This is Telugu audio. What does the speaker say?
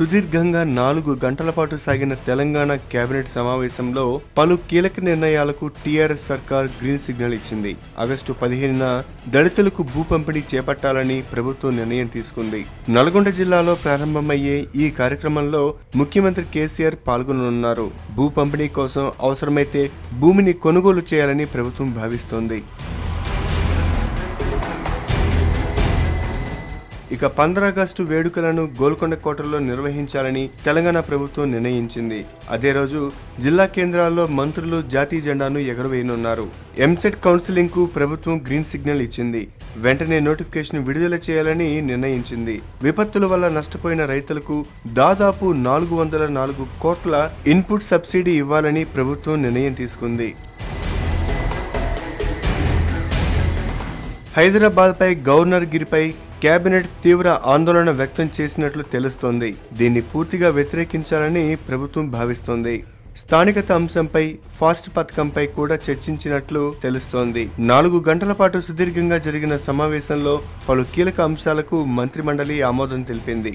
సుదీర్ఘంగా 4 గంటల పాటు సాగిన తెలంగాణ కేబినెట్ సమావేశంలో పలు కీలక నిర్ణయాలకు టీఆర్ఎస్ సర్కార్ గ్రీన్ సిగ్నల్ ఇచ్చింది. ఆగస్టు 15న దళితులకు భూ పంపిణీ చేపట్టాలని ప్రభుత్వం నిర్ణయం తీసుకుంది. నల్గొండ జిల్లాలో ప్రారంభమయ్యే ఈ కార్యక్రమంలో ముఖ్యమంత్రి కేసీఆర్ పాల్గొననున్నారు. భూ పంపిణీ కోసం అవసరమైతే భూమిని కొనుగోలు చేయాలని ప్రభుత్వం భావిస్తోంది. ఇక 15 ఆగస్టు వేడుకలను గోల్కొండ కోటలో నిర్వహించాలని తెలంగాణ ప్రభుత్వం నిర్ణయించింది. అదే రోజు జిల్లా కేంద్రాల్లో మంత్రులు జాతీయ జెండాను ఎగురవేయనున్నారు. ఎంసెట్ కౌన్సిలింగ్ కు ప్రభుత్వం గ్రీన్ సిగ్నల్ ఇచ్చింది. వెంటనే నోటిఫికేషన్ విడుదల చేయాలని నిర్ణయించింది. విపత్తుల వల్ల నష్టపోయిన రైతులకు దాదాపు 404 కోట్ల ఇన్పుట్ సబ్సిడీ ఇవ్వాలని ప్రభుత్వం నిర్ణయం తీసుకుంది. హైదరాబాద్ పై గవర్నర్ గిరిపై కేబినెట్ తీవ్ర ఆందోళన వ్యక్తం చేసినట్లు తెలుస్తోంది. దీన్ని పూర్తిగా వ్యతిరేకించాలని ప్రభుత్వం భావిస్తోంది. స్థానికత అంశంపై ఫాస్ట్ పథకంపై కూడా చర్చించినట్లు తెలుస్తోంది. 4 గంటల పాటు సుదీర్ఘంగా జరిగిన సమావేశంలో పలు కీలక అంశాలకు మంత్రిమండలి ఆమోదం తెలిపింది.